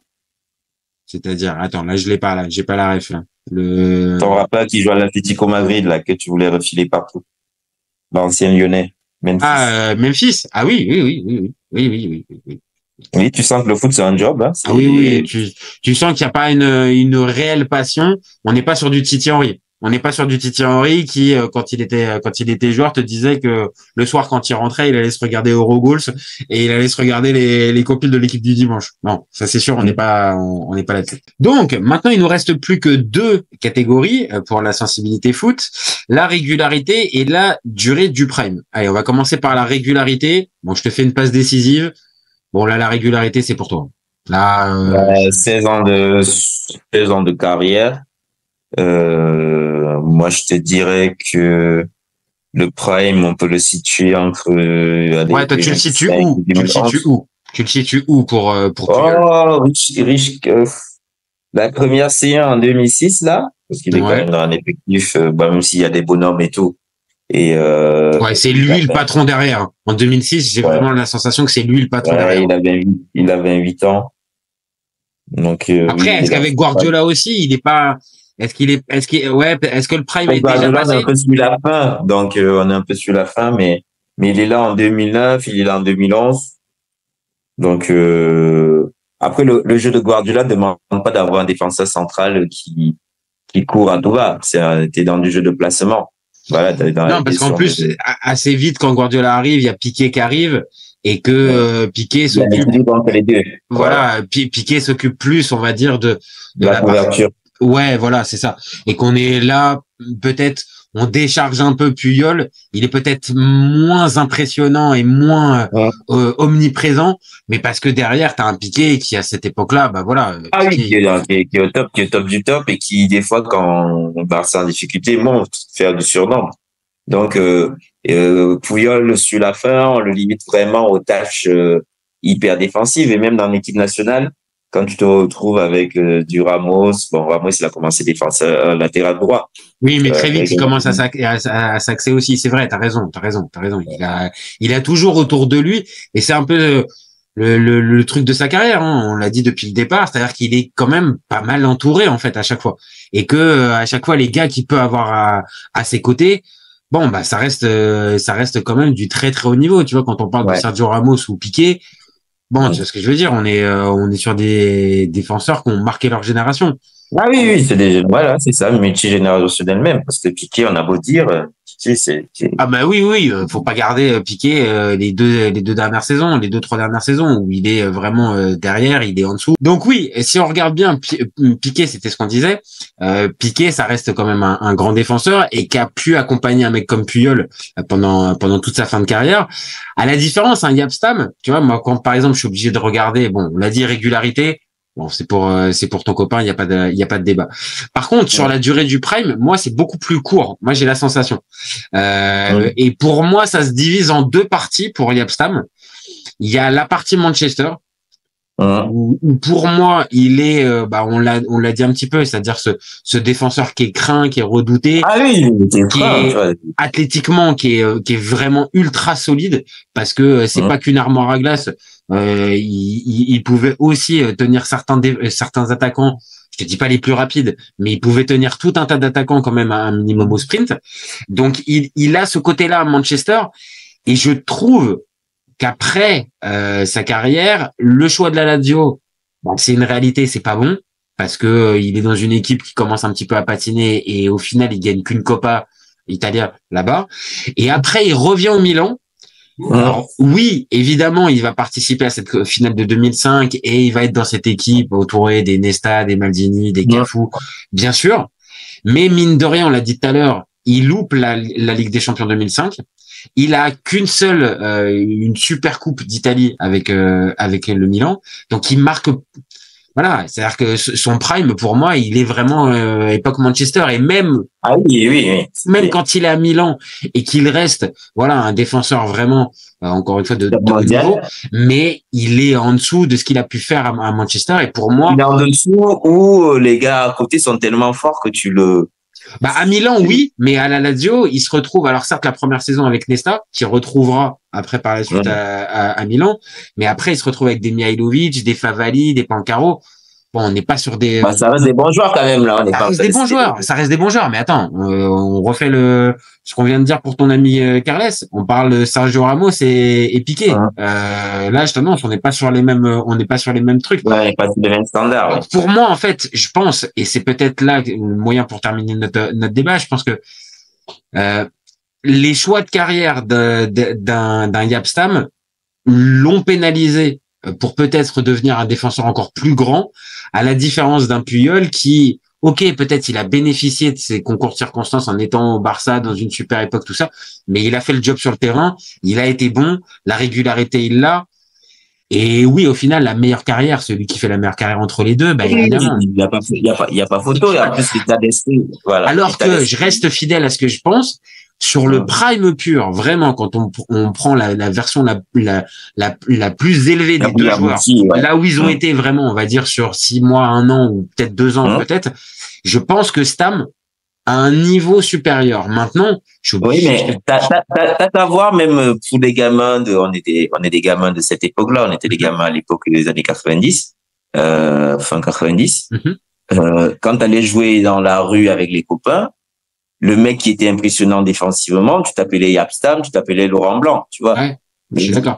C'est-à-dire, attends, là je l'ai pas là, j'ai pas la ref là. Ton rappeur qui joue à l'Atlético Madrid là que tu voulais refiler partout. L'ancien Lyonnais, Memphis. Ah, Memphis. Ah oui. Oui, tu sens que le foot, c'est un job, hein. Ah oui, tu sens qu'il n'y a pas une réelle passion. On n'est pas sur du Thierry Henry. On n'est pas sur du Thierry Henry qui, quand il était joueur, te disait que le soir, quand il rentrait, il allait se regarder Eurogoals et il allait se regarder les compiles de l'équipe du dimanche. Non, ça c'est sûr, on n'est pas là-dessus. Donc, maintenant, il nous reste plus que 2 catégories pour la sensibilité foot. La régularité et la durée du prime. Allez, on va commencer par la régularité. Bon, je te fais une passe décisive. Bon, là, la régularité, c'est pour toi. Là, 16 ans de carrière. Moi, je te dirais que le prime, on peut le situer entre. Ouais, toi, tu le situes où? Tu le situes où pour Rich, la première C1 en 2006 là, parce qu'il est quand même dans un effectif, même s'il y a des bonhommes et tout. Et ouais, c'est lui le patron derrière. En 2006, j'ai vraiment la sensation que c'est lui le patron derrière. Il a 28 ans. Donc après, est-ce qu'avec Guardiola aussi, il est pas est-ce que le prime est déjà passé? On est un peu sur la fin. Donc on est un peu sur la fin, mais il est là en 2009, il est là en 2011. Donc, après, le jeu de Guardiola ne demande pas d'avoir un défenseur central qui court à tout va. T'es dans du jeu de placement. Voilà, non, parce qu'en plus, assez vite, quand Guardiola arrive, il y a Piqué qui arrive et que Piqué s'occupe. Les deux. Voilà, Piqué s'occupe plus, on va dire, de la couverture. Ouais, voilà, c'est ça. Et qu'on est là, peut-être, on décharge un peu Puyol. Il est peut-être moins impressionnant et moins omniprésent, mais parce que derrière, t'as un Piqué qui, à cette époque-là, bah voilà. Ah oui, qui est au top, qui est au top du top et qui, des fois, quand Barça en difficulté, monte, faire du surnombre. Donc, Puyol, sur la fin, on le limite vraiment aux tâches hyper défensives et même dans l'équipe nationale, quand tu te retrouves avec du Ramos, Ramos, il a commencé défenseur latéral droit. Oui, mais très vite, il commence à s'axer aussi. C'est vrai, t'as raison. Il a toujours autour de lui, et c'est un peu le truc de sa carrière, hein. On l'a dit depuis le départ, c'est-à-dire qu'il est quand même pas mal entouré, en fait, à chaque fois. Et que, à chaque fois, les gars qu'il peut avoir à ses côtés, bon, bah, ça reste quand même du très, très haut niveau. Tu vois, quand on parle de Sergio Ramos ou Piqué, bon, tu vois ce que je veux dire, on est sur des défenseurs qui ont marqué leur génération. Ah oui, c'est ça, multigénérationnel même, parce que Piqué, on a beau dire, Piqué, c'est. Ah bah oui, faut pas garder Piqué les deux dernières saisons, les 2-3 dernières saisons où il est vraiment derrière, il est en dessous. Donc oui, si on regarde bien, Piqué, c'était ce qu'on disait. Piqué, ça reste quand même un grand défenseur et qui a pu accompagner un mec comme Puyol pendant toute sa fin de carrière. À la différence, Jaap Stam, tu vois, moi quand par exemple je suis obligé de regarder, bon, on l'a dit, régularité. Bon, c'est pour ton copain, il y a pas de débat. Par contre, sur la durée du prime, moi, c'est beaucoup plus court. Moi, j'ai la sensation. Et pour moi, ça se divise en deux parties pour Jaap Stam. Il y a la partie Manchester, où pour moi, il est, on l'a dit un petit peu, c'est-à-dire ce défenseur qui est craint, qui est redouté, athlétiquement, qui est vraiment ultra solide, parce que c'est pas qu'une armoire à glace. Il pouvait aussi tenir certains attaquants. Je te dis pas les plus rapides, mais il pouvait tenir tout un tas d'attaquants quand même à un minimum au sprint. Donc il a ce côté-là à Manchester, et je trouve qu'après sa carrière, le choix de la Lazio, c'est une réalité, c'est pas bon, parce que il est dans une équipe qui commence un petit peu à patiner, et au final il gagne qu'une Coppa Italia là-bas, et après il revient au Milan. Alors oui, évidemment, il va participer à cette finale de 2005 et il va être dans cette équipe entouré des Nesta, des Maldini, des Cafu, bien sûr. Mais mine de rien, on l'a dit tout à l'heure, il loupe la Ligue des Champions 2005. Il a qu'une seule, une super coupe d'Italie avec le Milan. Donc il marque. Voilà, c'est-à-dire que son prime, pour moi, il est vraiment époque Manchester, et même même quand il est à Milan et qu'il reste, voilà, un défenseur vraiment, encore une fois, de haut niveau, mais il est en dessous de ce qu'il a pu faire à Manchester, et pour moi, il est en dessous où les gars à côté sont tellement forts que tu le. À Milan, oui, mais à la Lazio, il se retrouve, alors certes, la première saison avec Nesta, qui retrouvera après par la suite à Milan, mais après, il se retrouve avec des Mihailovic, des Favali, des Pancaro. Bon, on n'est pas sur des. Ça reste des bons joueurs quand même, là. Ça reste des bons joueurs, mais attends, on refait ce qu'on vient de dire pour ton ami Carles. On parle de Sergio Ramos et Piqué. Là, je t'annonce, on n'est pas sur les mêmes trucs. Ouais, pas sur les mêmes standards. Donc, pour moi, en fait, je pense, et c'est peut-être là le moyen pour terminer notre débat, je pense que les choix de carrière d'un Jaap Stam l'ont pénalisé pour peut-être devenir un défenseur encore plus grand, à la différence d'un Puyol qui, ok, peut-être il a bénéficié de ses concours de circonstances en étant au Barça dans une super époque, tout ça, mais il a fait le job sur le terrain, il a été bon, la régularité il l'a, et oui, au final, la meilleure carrière, celui qui fait la meilleure carrière entre les deux, évidemment. Il y a pas photo, et en plus, l'état d'esprit, voilà. Alors que je reste fidèle à ce que je pense. Sur le prime pur, vraiment, quand on prend la version la plus élevée des deux joueurs, là où ils ont été vraiment, on va dire, sur 6 mois, 1 an, ou peut-être 2 ans, peut-être, je pense que Stam a un niveau supérieur. Maintenant, oui, mais t'as qu'à voir, même pour les gamins on est des gamins de cette époque-là, on était des gamins à l'époque des années 90, fin 90. Quand t'allais jouer dans la rue avec les copains, le mec qui était impressionnant défensivement, tu t'appelais Jaap Stam, tu t'appelais Laurent Blanc, tu vois. Je suis d'accord.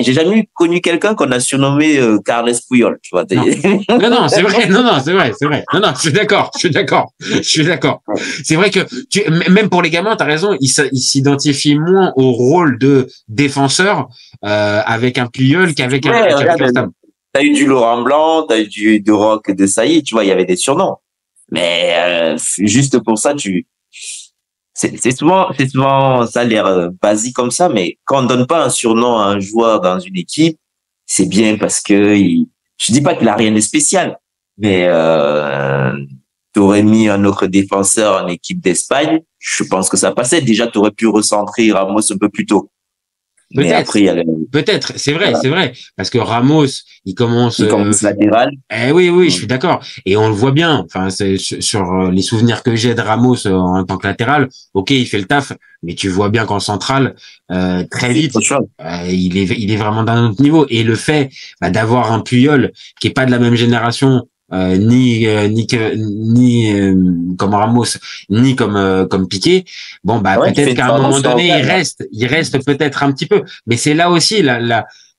J'ai jamais connu quelqu'un qu'on a surnommé Carles Puyol, tu vois. Non, c'est vrai. Non, c'est vrai. Non, je suis d'accord. C'est vrai que même pour les gamins, t'as raison, ils s'identifient moins au rôle de défenseur avec un Puyol qu'avec un Stam. T'as eu du Laurent Blanc, t'as eu du Roch de Sailly, tu vois, il y avait des surnoms. Mais juste pour ça, c'est souvent ça a l'air basique comme ça, mais quand on donne pas un surnom à un joueur dans une équipe, c'est bien parce que je dis pas qu'il a rien de spécial, mais t'aurais mis un autre défenseur en équipe d'Espagne, je pense que ça passait. Déjà, t'aurais pu recentrer Ramos un peu plus tôt. Peut-être, c'est vrai, parce que Ramos, il commence latéral. Oui, je suis d'accord, et on le voit bien. Enfin, c'est sur les souvenirs que j'ai de Ramos en tant que latéral. Ok, il fait le taf, mais tu vois bien qu'en centrale, très vite, il est vraiment d'un autre niveau. Et le fait d'avoir un Puyol qui est pas de la même génération. Ni comme Ramos, ni comme Piqué. Bon, peut-être qu'à un moment donné, il reste peut-être un petit peu. Mais c'est là aussi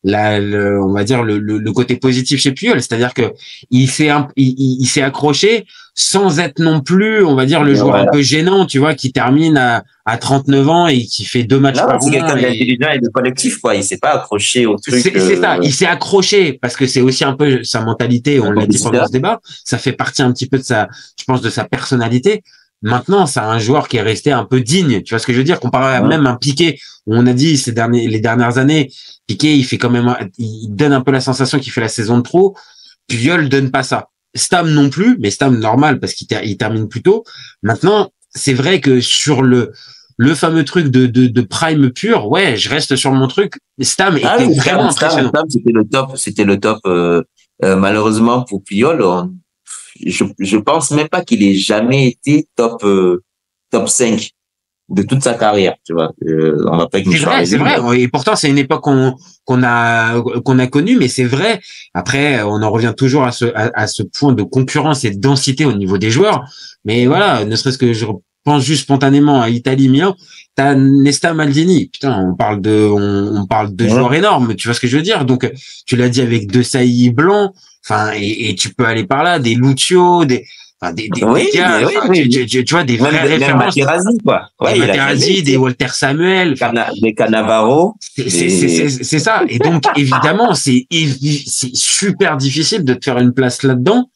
on va dire le côté positif chez Puyol, c'est-à-dire que il s'est accroché sans être non plus, on va dire, le joueur un peu gênant, tu vois, qui termine à 39 ans et qui fait 2 matchs par an. C'est quelqu'un d'intelligent et de collectif, quoi. Il s'est pas accroché au truc. C'est ça. Il s'est accroché parce que c'est aussi un peu sa mentalité. On l'a dit pendant ce débat. Ça fait partie un petit peu de sa personnalité. Maintenant, c'est un joueur qui est resté un peu digne. Tu vois ce que je veux dire? Comparé à même un Piqué, où on a dit les dernières années, Piqué, il donne un peu la sensation qu'il fait la saison de trop. Puyol donne pas ça. Stam non plus, mais Stam normal parce qu'il termine plus tôt. Maintenant, c'est vrai que sur le fameux truc de prime pur, ouais, je reste sur mon truc. Stam était vraiment impressionnant. Stam, c'était le top. Malheureusement pour Puyol, je pense même pas qu'il ait jamais été top 5 de toute sa carrière, tu vois. On va pas c'est vrai. Et pourtant, c'est une époque qu'on a connue, mais c'est vrai. Après, on en revient toujours à ce point de concurrence et de densité au niveau des joueurs. Mais voilà, ne serait-ce que je pense juste spontanément à Italie Milan, t'as Nesta Maldini. Putain, on parle de joueurs énormes. Tu vois ce que je veux dire? Donc, tu l'as dit avec De Sailly blanc. Enfin, et tu peux aller par là, des Lucio, des gars, tu vois, des vraies références. Materazzi, quoi. Des Materazzi, des Walter Samuel. Des Cannavaro. C'est ça. Et donc, évidemment, c'est super difficile de te faire une place là-dedans.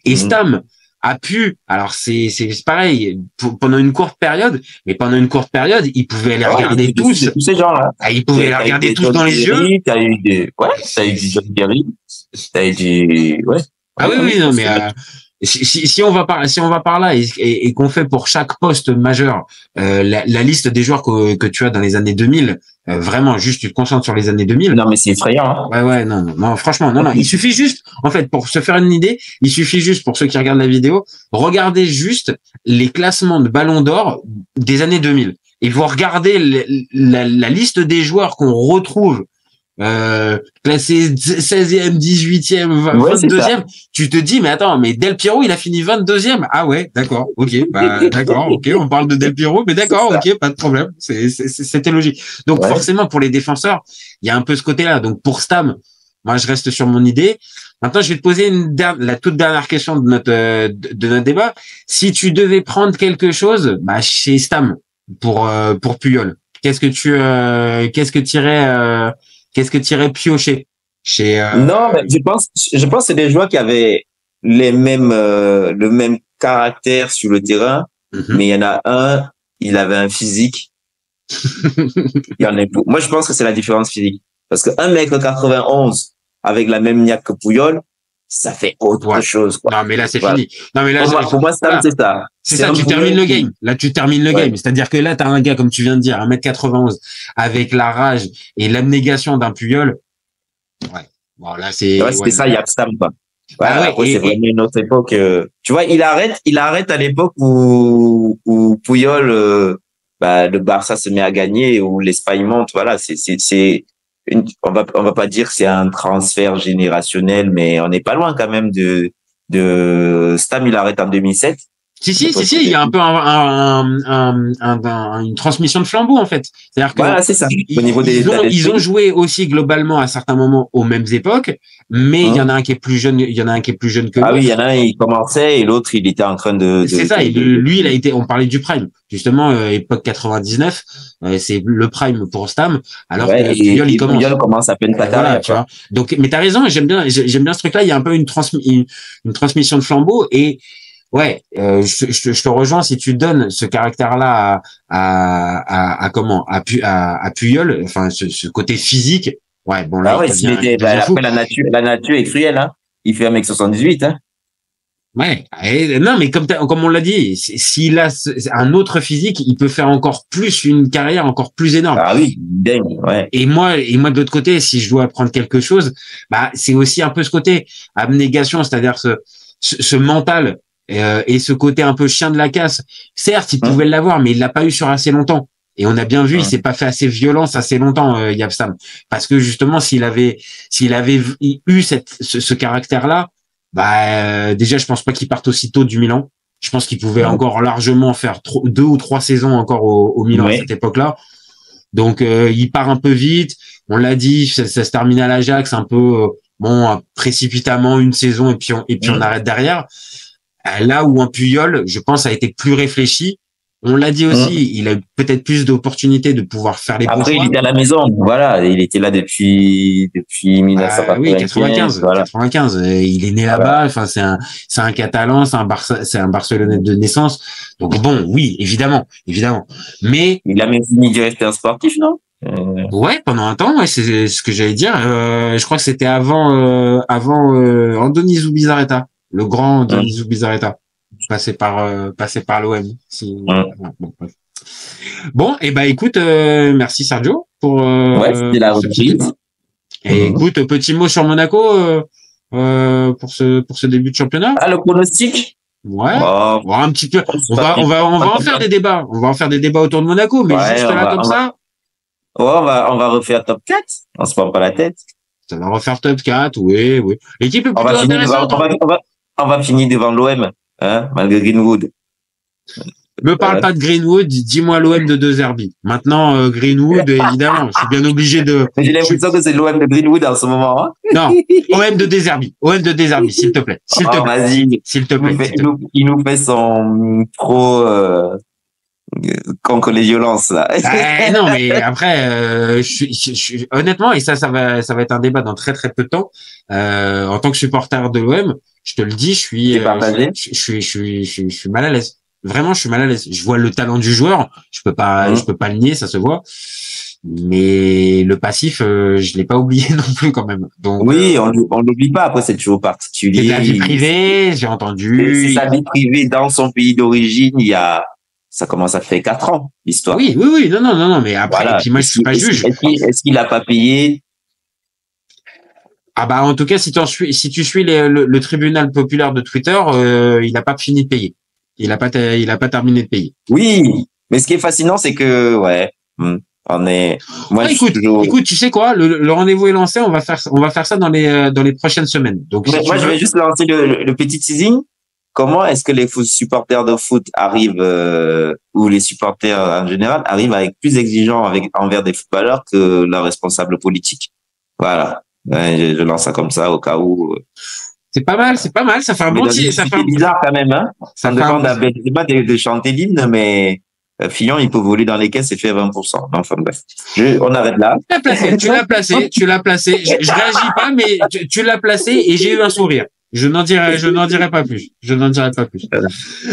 Et Stam a pu, alors c'est pareil, pendant une courte période, il pouvait les regarder tous. Tous ces gens-là. Il pouvait les regarder tous dans les yeux. T'as eu du John Kerry. T'as eu du, oui, non, mais, si on va par là et qu'on fait pour chaque poste majeur la liste des joueurs que tu as dans les années 2000, vraiment juste tu te concentres sur les années 2000. Non mais c'est effrayant. Hein. Ouais non franchement non, il suffit juste en fait pour se faire une idée, il suffit juste pour ceux qui regardent la vidéo, regardez juste les classements de Ballon d'Or des années 2000 et vous regardez la liste des joueurs qu'on retrouve classé 16e, 18e, 22e, tu te dis mais attends, mais Del Piero il a fini 22e. Ah ouais, d'accord. OK, d'accord, OK, on parle de Del Piero, mais d'accord, OK, pas de problème. C'était logique. Donc forcément pour les défenseurs, il y a un peu ce côté-là. Donc pour Stam, moi je reste sur mon idée. Maintenant, je vais te poser la toute dernière question de notre débat. Si tu devais prendre quelque chose chez Stam pour Puyol, qu'est-ce que tu irais piocher chez Non, mais je pense que c'est des joueurs qui avaient le même caractère sur le terrain, mais il y en a un, il avait un physique. Moi, je pense que c'est la différence physique. Parce que 1m91 avec la même niaque que Puyol, ça fait autre chose, quoi. Non, mais là, c'est fini. Non, mais là, pour moi, c'est ça. C'est ça, tu termines le game. Là, tu termines le game. C'est-à-dire que là, t'as un gars, comme tu viens de dire, 1m91, avec la rage et l'abnégation d'un Puyol. Ouais. Bon, là, c'est. C'était ça, il y a Stam, quoi. C'est vraiment une autre époque. Tu vois, il arrête à l'époque où Puyol, le Barça se met à gagner, où l'Espagne monte. Voilà, on va pas dire que c'est un transfert générationnel, mais on n'est pas loin quand même de Stam, il arrête en 2007. Si, il y a un peu une transmission de flambeau, en fait. C'est-à-dire que voilà, c'est ça. Au niveau ils ont joué aussi globalement à certains moments aux mêmes époques, mais il y en a un qui est plus jeune, que l'autre. Ah oui, il y en a un, il commençait et l'autre, il était en train de c'est ça. Lui, il a été, on parlait du prime. Justement, époque 99, c'est le prime pour Stam, alors que Puyol, il commence. Puyol commence à peine patard. Voilà, tu vois. Donc, mais t'as raison, j'aime bien ce truc-là. Il y a un peu une transmission de flambeau et, ouais, je te rejoins si tu donnes ce caractère-là à Puyol, enfin ce côté physique. Ouais, bon là. Après la nature est cruelle, hein. Il fait 1m78, hein. Ouais. Non, mais comme on l'a dit, s'il a un autre physique, il peut faire encore plus une carrière encore plus énorme. Ah oui, dingue, ouais. Et moi de l'autre côté, si je dois apprendre quelque chose, bah c'est aussi un peu ce côté abnégation, c'est-à-dire ce mental. Et ce côté un peu chien de la casse, certes, il pouvait l'avoir, mais il l'a pas eu sur assez longtemps. Et on a bien vu, il s'est pas fait assez violence assez longtemps, Yapstam, parce que justement, s'il avait eu ce caractère-là, bah déjà, je pense pas qu'il parte aussitôt du Milan. Je pense qu'il pouvait encore largement faire 2 ou 3 saisons encore au Milan à cette époque-là. Donc, il part un peu vite. On l'a dit, ça se termine à l'Ajax un peu précipitamment une saison et puis on arrête derrière. Là où un Puyol, je pense, a été plus réfléchi. On l'a dit aussi, il a peut-être plus d'opportunités de pouvoir faire les bons choix. Après, il était à la maison. Voilà, il était là depuis 1995. Oui, 95. Voilà. 95. Il est né là-bas. Enfin, c'est un Catalan, c'est un Barcelonais de naissance. Donc bon, oui, évidemment. Mais il a même fini directeur sportif, non? Ouais, pendant un temps, ouais, c'est ce que j'allais dire. Je crois que c'était avant Andoni Zubizarreta. Le grand Denis Zubizarreta, passé par l'OM. Bon, et ben écoute, merci Sergio pour c'était la reprise. Et écoute, petit mot sur Monaco pour ce début de championnat. Ah, le pronostic. Ouais. Un petit peu. On va en faire des débats. On va en faire des débats autour de Monaco, mais juste là comme ça. Ouais, on va refaire top 4. On se prend pas la tête. Ça va refaire top 4, oui. L'équipe est plutôt intéressante. On va finir devant l'OM, hein, malgré Greenwood. Me parle pas de Greenwood, dis-moi l'OM de De Zerbi. Maintenant, Greenwood, évidemment, je suis bien obligé de... J'ai l'impression que c'est l'OM de Greenwood en ce moment, hein. Non, OM de De Zerbi, s'il te plaît. Vas-y. S'il te plaît. Il nous fait son pro contre les violences, là. Non, mais après, honnêtement, et ça va être un débat dans très très peu de temps, en tant que supporter de l'OM, je te le dis, je suis mal à l'aise. Vraiment, je suis mal à l'aise. Je vois le talent du joueur, je peux pas le nier, ça se voit. Mais le passif, je l'ai pas oublié non plus quand même. Donc oui, on l'oublie pas. Après, c'est toujours particulier. C'est la vie privée, j'ai entendu. C'est sa vie privée dans son pays d'origine. Ça commence à faire 4 ans, l'histoire. Oui, non, mais après, voilà. Et puis moi, je suis pas juge. Est-ce qu'il a pas payé? Ah bah, en tout cas, si tu suis le tribunal populaire de Twitter, il a pas fini de payer. Il a pas terminé de payer. Oui, mais ce qui est fascinant, c'est que, on est, moi, écoute, tu sais quoi, le rendez-vous est lancé, on va faire ça dans les prochaines semaines. Donc, moi, je vais juste lancer le petit teasing. Comment est-ce que les supporters de foot arrivent, ou les supporters en général, arrivent à être plus exigeants envers des footballeurs que leurs responsables politiques? Voilà. Je lance ça comme ça au cas où. C'est pas mal. Ça fait un bon titre. Ça fait bizarre quand même, hein. Ça demande à Benzema de chanter l'hymne, mais Fillon, il peut voler dans les caisses et faire 20%. Enfin bref. On arrête là. Tu l'as placé. Je réagis pas, mais tu l'as placé et j'ai eu un sourire. Je n'en dirai pas plus.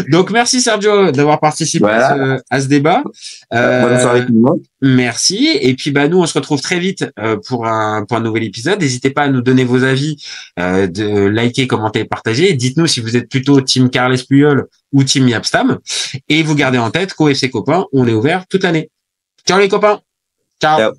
Donc, merci Sergio d'avoir participé à ce débat. Bonne soirée tout le monde. Merci. Et puis, nous, on se retrouve très vite, pour un nouvel épisode. N'hésitez pas à nous donner vos avis, de liker, commenter, partager. Dites-nous si vous êtes plutôt team Carles Puyol ou team Yapstam. Et vous gardez en tête qu'au FC Copain, on est ouvert toute l'année. Ciao les copains. Ciao.